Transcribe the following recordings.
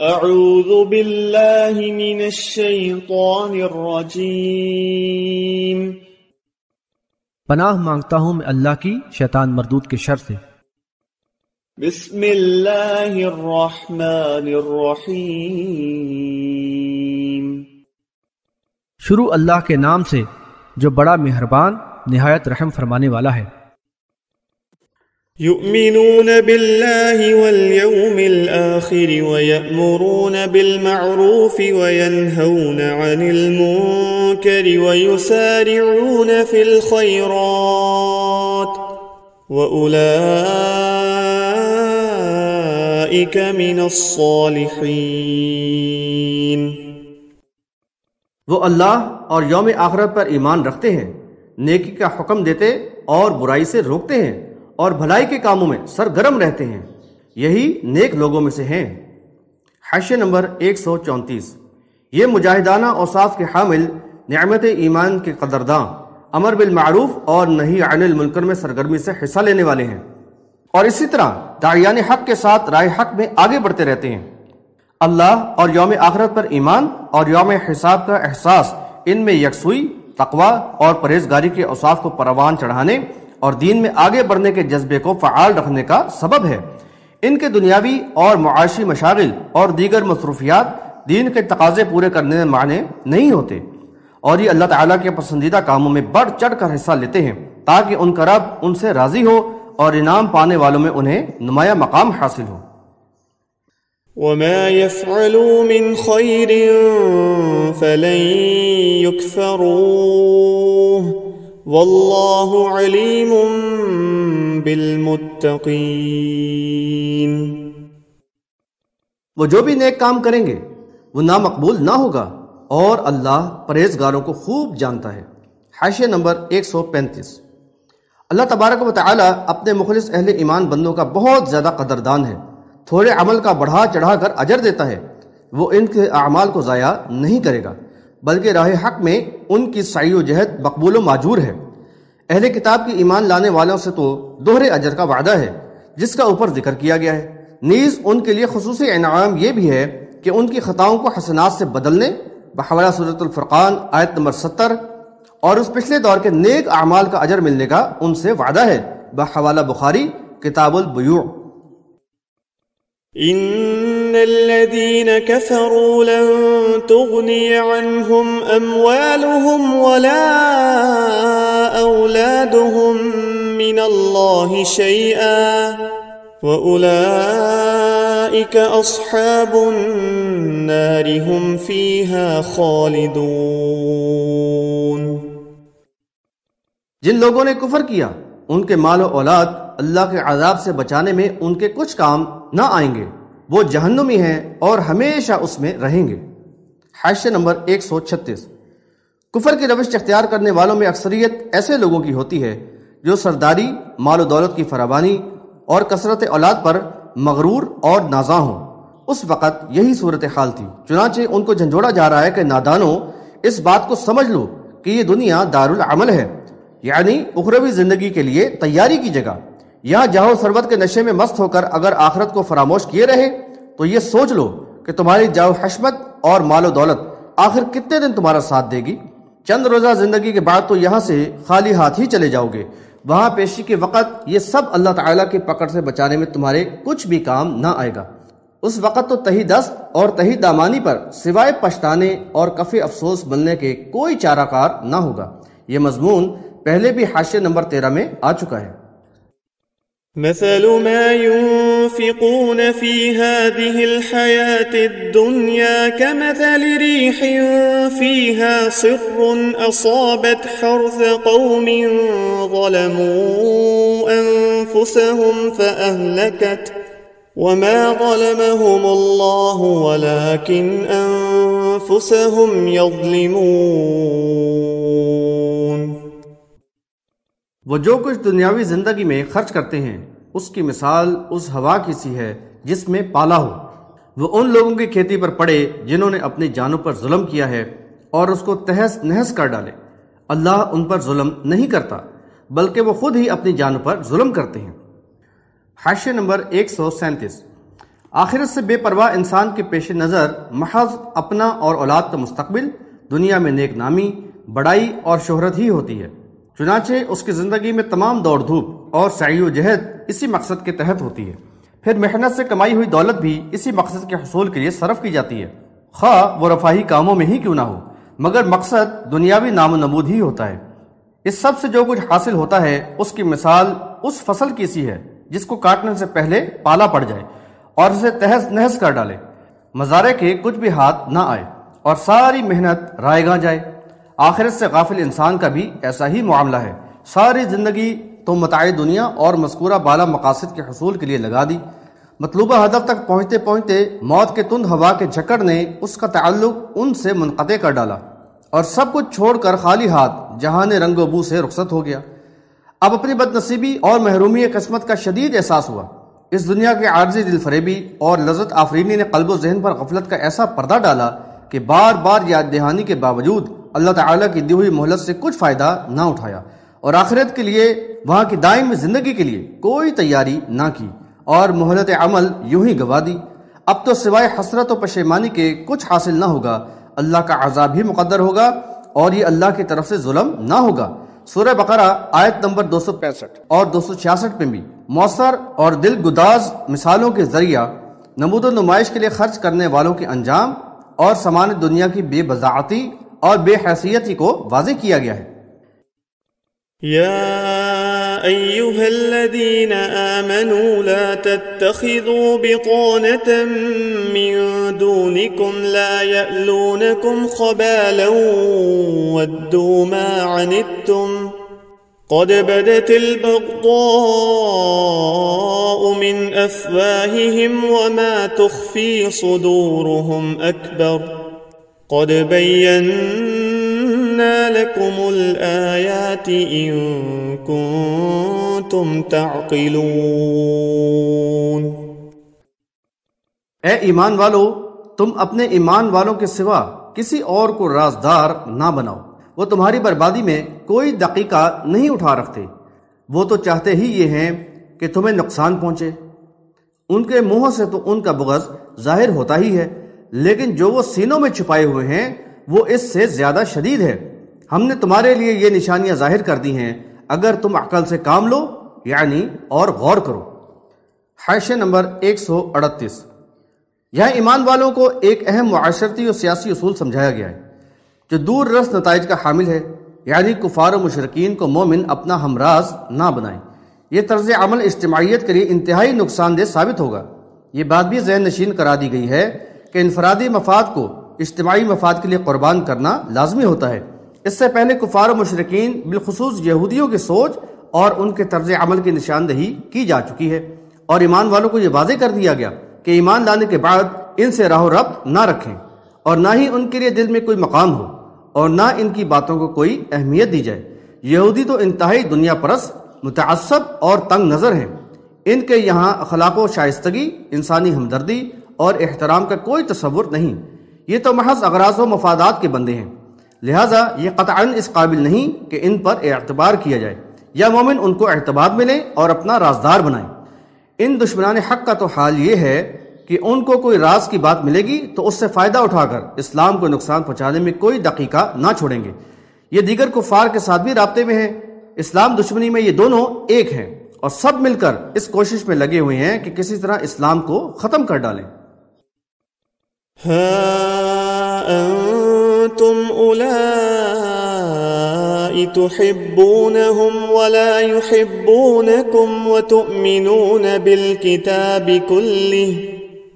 اعوذ باللہ من الشیطان الرجیم، پناہ مانگتا ہوں میں اللہ کی شیطان مردود کے شر سے۔ بسم اللہ الرحمن الرحیم، شروع اللہ کے نام سے جو بڑا مہربان نہایت رحم فرمانے والا ہے۔ یؤمنون باللہ والیوم الآخر ویأمرون بالمعروف وینہون عن المنکر ویسارعون فی الخیرات وأولئک من الصالحین۔ وہ اللہ اور یوم آخرت پر ایمان رکھتے ہیں، نیکی کا حکم دیتے اور برائی سے روکتے ہیں اور بھلائی کے کاموں میں سرگرم رہتے ہیں، یہی نیک لوگوں میں سے ہیں۔ حاشیہ نمبر 134۔ یہ مجاہدانہ اوصاف کے حامل، نعمت ایمان کے قدرداں، امر بالمعروف اور نہی عن المنکر میں سرگرمی سے حصہ لینے والے ہیں، اور اسی طرح داعیان حق کے ساتھ راہ حق میں آگے بڑھتے رہتے ہیں۔ اللہ اور یوم آخرت پر ایمان اور یوم حساب کا احساس ان میں یکسوئی، تقوی اور پرہیزگاری کے اوصاف کو پروان چڑھانے اور دین میں آگے بڑھنے کے جذبے کو فعال رکھنے کا سبب ہے۔ ان کے دنیاوی اور معاشی مشاغل اور دیگر مصروفیات دین کے تقاضے پورے کرنے میں معنی نہیں ہوتے، اور یہ اللہ تعالیٰ کے پسندیدہ کاموں میں بڑھ چڑھ کر حصہ لیتے ہیں تاکہ ان کا رب ان سے راضی ہو اور انعام پانے والوں میں انہیں نمایاں مقام حاصل ہو۔ وما يفعلوا من خير فلن يكفروه واللہ علیم بالمتقین۔ وہ جو بھی نیک کام کریں گے وہ نامقبول نہ ہوگا، اور اللہ پرہیزگاروں کو خوب جانتا ہے۔ حاشیہ نمبر 135۔ اللہ تبارک و تعالی اپنے مخلص اہل ایمان بندوں کا بہت زیادہ قدردان ہے، تھوڑے عمل کا بڑھا چڑھا کر اجر دیتا ہے۔ وہ ان کے اعمال کو ضائع نہیں کرے گا، بلکہ راہ حق میں ان کی سعی و جہد مقبول و ماجور ہے۔ اہل کتاب کی ایمان لانے والوں سے تو دوہرے اجر کا وعدہ ہے جس کا اوپر ذکر کیا گیا ہے، نیز ان کے لیے خصوصی انعام یہ بھی ہے کہ ان کی خطاؤں کو حسنات سے بدلنے بحوالہ سورۃ الفرقان آیت نمبر 70 اور اس پچھلے دور کے نیک اعمال کا اجر ملنے کا ان سے وعدہ ہے بحوالہ بخاری کتاب البیوع۔ ان الذين كفروا لن تغني عنهم اموالهم ولا اولادهم من الله شيئا واولئك اصحاب النار هم فيها خالدون۔ جن لوگوں نے کفر کیا ان کے مال و اولاد اللہ کے عذاب سے بچانے میں ان کے کچھ کام نہ آئیں گے، وہ جہنمی ہیں اور ہمیشہ اس میں رہیں گے۔ حاشیہ نمبر 136۔ کفر کی روش اختیار کرنے والوں میں اکثریت ایسے لوگوں کی ہوتی ہے جو سرداری، مال و دولت کی فراوانی اور کثرت اولاد پر مغرور اور نازاں ہوں۔ اس وقت یہی صورتحال تھی، چنانچہ ان کو جھنجھوڑا جا رہا ہے کہ نادانوں اس بات کو سمجھ لو کہ یہ دنیا دارالعمل ہے، یعنی اخروی زندگی کے لیے تیاری کی جگہ۔ یہاں جاہو ثروت کے نشے میں مست ہو کر اگر آخرت کو فراموش کیے رہے تو یہ سوچ لو کہ تمہاری جاؤ حشمت اور مال و دولت آخر کتنے دن تمہارا ساتھ دے گی۔ چند روزہ زندگی کے بعد تو یہاں سے خالی ہاتھ ہی چلے جاؤ گے، وہاں پیشی کے وقت یہ سب اللہ تعالیٰ کی پکڑ سے بچانے میں تمہارے کچھ بھی کام نہ آئے گا۔ اس وقت تو تہی دست اور تہی دامانی پر سوائے پچھتانے اور کفِ افسوس ملنے کے کوئی چارہ کار نہ ہوگا۔ یہ مضمون پہلے بھی حاشیہ نمبر 13 میں آ چکا ہے۔ مثل ما ينفقون في هذه الحياة الدنيا كمثل ريح فيها صر أصابت حرث قوم ظلموا أنفسهم فأهلكت وما ظلمهم الله ولكن أنفسهم يظلمون۔ وہ جو کچھ دنیاوی زندگی میں خرچ کرتے ہیں اس کی مثال اس ہوا کی سی ہے جس میں پالا ہو۔ وہ ان لوگوں کی کھیتی پر پڑے جنہوں نے اپنی جانوں پر ظلم کیا ہے اور اس کو تہس نہس کر ڈالے۔ اللہ ان پر ظلم نہیں کرتا بلکہ وہ خود ہی اپنی جانوں پر ظلم کرتے ہیں۔ حاشیہ نمبر 137۔ آخرت سے بے پرواہ انسان کے پیش نظر محض اپنا اور اولاد کا مستقبل، دنیا میں نیک نامی، بڑائی اور شہرت ہی ہوتی ہے۔ چنانچہ اس کی زندگی میں تمام دوڑ دھوپ اور سعی و جہد اسی مقصد کے تحت ہوتی ہے۔ پھر محنت سے کمائی ہوئی دولت بھی اسی مقصد کے حصول کے لیے صرف کی جاتی ہے، خواہ وہ رفاہی کاموں میں ہی کیوں نہ ہو، مگر مقصد دنیاوی نام و نمود ہی ہوتا ہے۔ اس سب سے جو کچھ حاصل ہوتا ہے اس کی مثال اس فصل کی سی ہے جس کو کاٹنے سے پہلے پالا پڑ جائے اور اسے تہس نہس کر ڈالے، مزارع کے کچھ بھی ہاتھ نہ آئے اور ساری محنت رائے گاں جائے۔ آخرت سے غافل انسان کا بھی ایسا ہی معاملہ ہے۔ ساری زندگی تو متاع دنیا اور مذکورہ بالا مقاصد کے حصول کے لیے لگا دی، مطلوبہ ہدف تک پہنچتے پہنچتے موت کے تند ہوا کے جھکڑ نے اس کا تعلق ان سے منقطع کر ڈالا اور سب کچھ چھوڑ کر خالی ہاتھ جہان رنگ و بو سے رخصت ہو گیا۔ اب اپنی بد نصیبی اور محرومی قسمت کا شدید احساس ہوا۔ اس دنیا کے عارضی دل فریبی اور لذت آفرینی نے قلب و ذہن پر غفلت کا ایسا پردہ ڈالا کہ بار بار یاد دہانی کے باوجود اللہ تعالیٰ کی دی ہوئی مہلت سے کچھ فائدہ نہ اٹھایا اور آخرت کے لیے، وہاں کی دائم زندگی کے لیے کوئی تیاری نہ کی اور مہلت عمل یوں ہی گوا دی۔ اب تو سوائے حسرت و پشیمانی کے کچھ حاصل نہ ہوگا، اللہ کا عذاب ہی مقدر ہوگا اور یہ اللہ کی طرف سے ظلم نہ ہوگا۔ سورہ بقرہ آیت نمبر 265 اور 266 میں بھی مؤثر اور دل گداز مثالوں کے ذریعہ نمود و نمائش کے لیے خرچ کرنے والوں کے انجام اور سامان دنیا کی بے بضاعتی اور بے حیثیتی کو واضح کیا گیا ہے۔ يا أيها الذين آمنوا لا تتخذوا بطانة من دونكم لا يألونكم خبالا ودوا ما عنتم قد بدت البغضاء من أفواههم وما تخفي صدورهم أكبر قد بينا لكم الآيات إن كنتم تعقلون۔ اے ایمان والو، تم اپنے ایمان والوں کے سوا کسی اور کو رازدار نہ بناؤ، وہ تمہاری بربادی میں کوئی دقیقہ نہیں اٹھا رکھتے، وہ تو چاہتے ہی یہ ہیں کہ تمہیں نقصان پہنچے۔ ان کے منہ سے تو ان کا بغض ظاہر ہوتا ہی ہے، لیکن جو وہ سینوں میں چھپائے ہوئے ہیں وہ اس سے زیادہ شدید ہے۔ ہم نے تمہارے لیے یہ نشانیاں ظاہر کر دی ہیں، اگر تم عقل سے کام لو یعنی اور غور کرو۔ حاشیہ نمبر 138۔ یہاں ایمان والوں کو ایک اہم معاشرتی اور سیاسی اصول سمجھایا گیا ہے جو دور رس نتائج کا حامل ہے، یعنی کفار و مشرکین کو مومن اپنا ہمراز نہ بنائیں۔ یہ طرز عمل اجتماعیت کے لیے انتہائی نقصان دہ ثابت ہوگا۔ یہ بات بھی ذہن نشین کرا دی گئی ہے کہ انفرادی مفاد کو اجتماعی مفاد کے لیے قربان کرنا لازمی ہوتا ہے۔ اس سے پہلے کفار و مشرکین بالخصوص یہودیوں کی سوچ اور ان کے طرز عمل کی نشاندہی کی جا چکی ہے، اور ایمان والوں کو یہ واضح کر دیا گیا کہ ایمان لانے کے بعد ان سے راہ و ربط نہ رکھیں اور نہ ہی ان کے لیے دل میں کوئی مقام ہو اور نہ ان کی باتوں کو کوئی اہمیت دی جائے۔ یہودی تو انتہائی دنیا پرست، متعصب اور تنگ نظر ہیں۔ ان کے یہاں اخلاق و شائستگی، انسانی ہمدردی اور احترام کا کوئی تصور نہیں، یہ تو محض اغراض و مفادات کے بندے ہیں۔ لہٰذا یہ قطعاً اس قابل نہیں کہ ان پر اعتبار کیا جائے یا مومن ان کو اعتبار ملے اور اپنا رازدار بنائیں۔ ان دشمنان حق کا تو حال یہ ہے کہ ان کو کوئی راز کی بات ملے گی تو اس سے فائدہ اٹھا کر اسلام کو نقصان پہنچانے میں کوئی دقیقہ نہ چھوڑیں گے۔ یہ دیگر کفار کے ساتھ بھی رابطے میں ہیں۔ اسلام دشمنی میں یہ دونوں ایک ہیں اور سب مل کر اس کوشش میں لگے ہوئے ہیں کہ کسی طرح اسلام کو ختم کر ڈالیں۔ ها أنتم أولئك تحبونهم ولا يحبونكم وتؤمنون بالكتاب كله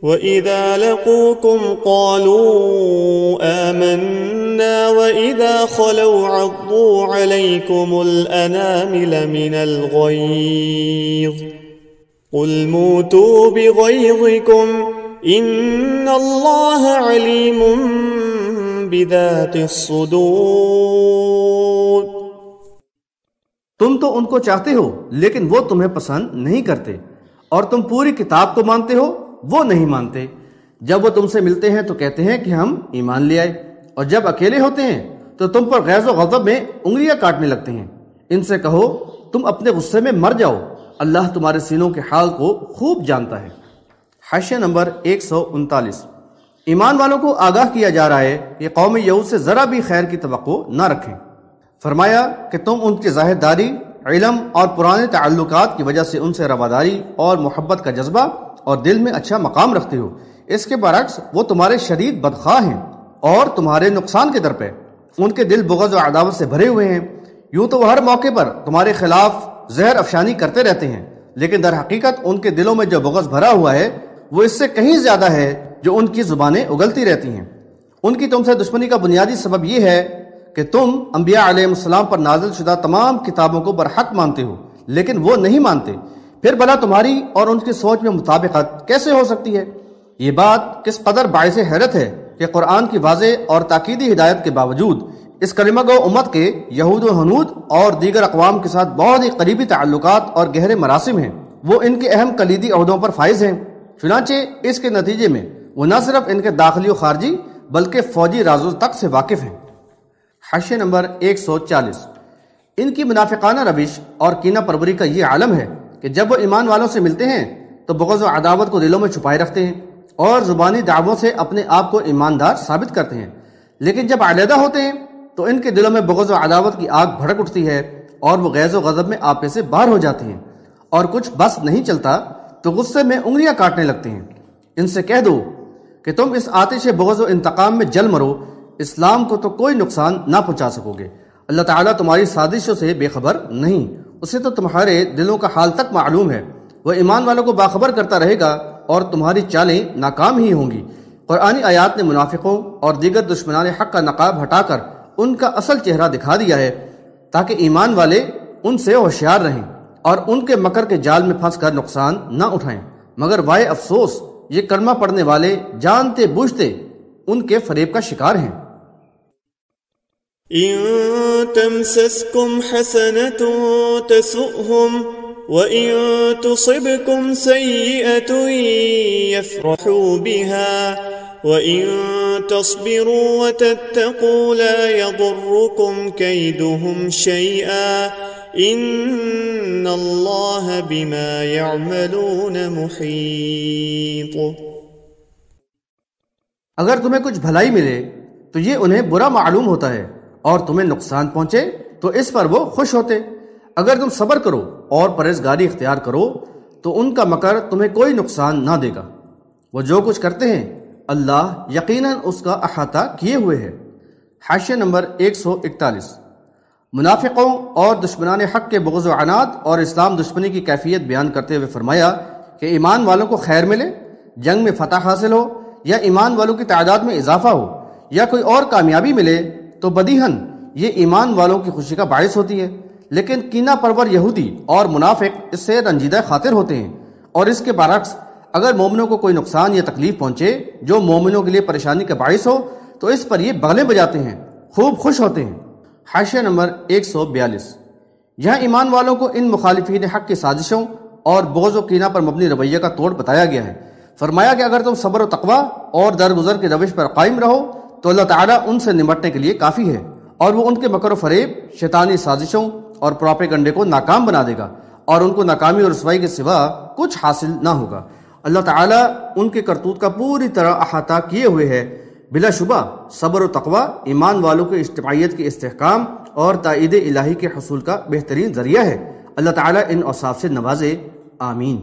وإذا لقوكم قالوا آمنا وإذا خلوا عضوا عليكم الأنامل من الغيظ قل موتوا بغيظكم إن الله عليم بذات الصدور۔ تم تو ان کو چاہتے ہو لیکن وہ تمہیں پسند نہیں کرتے، اور تم پوری کتاب کو مانتے ہو، وہ نہیں مانتے۔ جب وہ تم سے ملتے ہیں تو کہتے ہیں کہ ہم ایمان لے آئے، اور جب اکیلے ہوتے ہیں تو تم پر غیظ و غضب میں انگلیاں کاٹنے لگتے ہیں۔ ان سے کہو تم اپنے غصے میں مر جاؤ، اللہ تمہارے سینوں کے حال کو خوب جانتا ہے۔ حاشیہ نمبر 139۔ ایمان والوں کو آگاہ کیا جا رہا ہے کہ قوم یہود سے ذرا بھی خیر کی توقع نہ رکھیں۔ فرمایا کہ تم ان کی ظاہر داری، علم اور پرانے تعلقات کی وجہ سے ان سے رواداری اور محبت کا جذبہ اور دل میں اچھا مقام رکھتے ہو، اس کے برعکس وہ تمہارے شدید بدخواہ ہیں اور تمہارے نقصان کے درپے ان کے دل بغض و عداوت سے بھرے ہوئے ہیں۔ یوں تو وہ ہر موقع پر تمہارے خلاف زہر افشانی کرتے رہتے ہیں، لیکن در حقیقت ان کے دلوں میں جو بغض بھرا ہوا ہے وہ اس سے کہیں زیادہ ہے جو ان کی زبانیں اگلتی رہتی ہیں۔ ان کی تم سے دشمنی کا بنیادی سبب یہ ہے کہ تم انبیاء علیہ السلام پر نازل شدہ تمام کتابوں کو برحق مانتے ہو، لیکن وہ نہیں مانتے۔ پھر بھلا تمہاری اور ان کی سوچ میں مطابقت کیسے ہو سکتی ہے؟ یہ بات کس قدر باعث حیرت ہے کہ قرآن کی واضح اور تاکیدی ہدایت کے باوجود اس کلمہ گو امت کے یہود و ہنود اور دیگر اقوام کے ساتھ بہت ہی قریبی تعلقات اور گہرے مراسم ہیں۔ وہ ان کے اہم کلیدی عہدوں پر فائز ہیں، چنانچہ اس کے نتیجے میں وہ نہ صرف ان کے داخلی و خارجی بلکہ فوجی رازوں تک سے واقف ہیں۔ حاشیہ نمبر 140۔ ان کی منافقانہ روش اور کینہ پروری کا یہ عالم ہے کہ جب وہ ایمان والوں سے ملتے ہیں تو بغض و عداوت کو دلوں میں چھپائے رکھتے ہیں اور زبانی دعووں سے اپنے آپ کو ایماندار ثابت کرتے ہیں، لیکن جب علیحدہ ہوتے ہیں تو ان کے دلوں میں بغض و عداوت کی آگ بھڑک اٹھتی ہے اور وہ غیظ و غضب میں آپے سے باہر ہو جاتے ہیں، اور کچھ بس نہیں چلتا تو غصے میں انگلیاں کاٹنے لگتے ہیں۔ ان سے کہہ دو کہ تم اس آتش بغض و انتقام میں جل مرو، اسلام کو تو کوئی نقصان نہ پہنچا سکو گے۔ اللہ تعالیٰ تمہاری سازشوں سے بے خبر نہیں، اسے تو تمہارے دلوں کا حال تک معلوم ہے۔ وہ ایمان والوں کو باخبر کرتا رہے گا اور تمہاری چالیں ناکام ہی ہوں گی۔ قرآنی آیات نے منافقوں اور دیگر دشمنان حق کا نقاب ہٹا کر ان کا اصل چہرہ دکھا دیا ہے تاکہ ایمان والے ان سے ہوشیار رہیں اور ان کے مکر کے جال میں پھنس کر نقصان نہ اٹھائیں۔ مگر وائے افسوس، یہ کلمہ پڑھنے والے جانتے بوجھتے ان کے فریب کا شکار ہیں۔ إن تمسسكم حسنة تسؤهم وإن تصبكم سيئة يفرحوا بها وإن تصبروا وتتقوا لا يضركم كيدهم شيئا إن الله بما يعملون محيط۔ اگر تمہیں کچھ بھلائی ملے تو یہ انہیں برا معلوم ہوتا ہے، اور تمہیں نقصان پہنچے تو اس پر وہ خوش ہوتے۔ اگر تم صبر کرو اور پرہیزگاری اختیار کرو تو ان کا مکر تمہیں کوئی نقصان نہ دے گا۔ وہ جو کچھ کرتے ہیں اللہ یقیناً اس کا احاطہ کیے ہوئے ہے۔ حاشیہ نمبر 141۔ منافقوں اور دشمنان حق کے بغض و عناد اور اسلام دشمنی کی کیفیت بیان کرتے ہوئے فرمایا کہ ایمان والوں کو خیر ملے، جنگ میں فتح حاصل ہو، یا ایمان والوں کی تعداد میں اضافہ ہو، یا کوئی اور کامیابی ملے تو بدیہن یہ ایمان والوں کی خوشی کا باعث ہوتی ہے، لیکن کینہ پرور یہودی اور منافق اس سے رنجیدہ خاطر ہوتے ہیں، اور اس کے برعکس اگر مومنوں کو کوئی نقصان یا تکلیف پہنچے جو مومنوں کے لیے پریشانی کا باعث ہو تو اس پر یہ بغلیں بجاتے ہیں، خوب خوش ہوتے ہیں۔ حاشیہ نمبر 142۔ یہاں ایمان والوں کو ان مخالفین حق کی سازشوں اور بغض و کینہ پر مبنی رویہ کا توڑ بتایا گیا ہے۔ فرمایا کہ اگر تم صبر و تقوی اور درگزر کے روش پر قائم رہو تو اللہ تعالیٰ ان سے نمٹنے کے لیے کافی ہے، اور وہ ان کے مکر و فریب، شیطانی سازشوں اور پروپیگنڈے کو ناکام بنا دے گا، اور ان کو ناکامی اور رسوائی کے سوا کچھ حاصل نہ ہوگا۔ اللہ تعالیٰ ان کے کرتوت کا پوری طرح احاطہ کیے ہوئے ہے۔ بلا شبہ صبر و تقوی ایمان والوں کے اجتماعیت کے استحکام اور تائید الہی کے حصول کا بہترین ذریعہ ہے۔ اللہ تعالیٰ ان اوصاف سے نوازے، آمین۔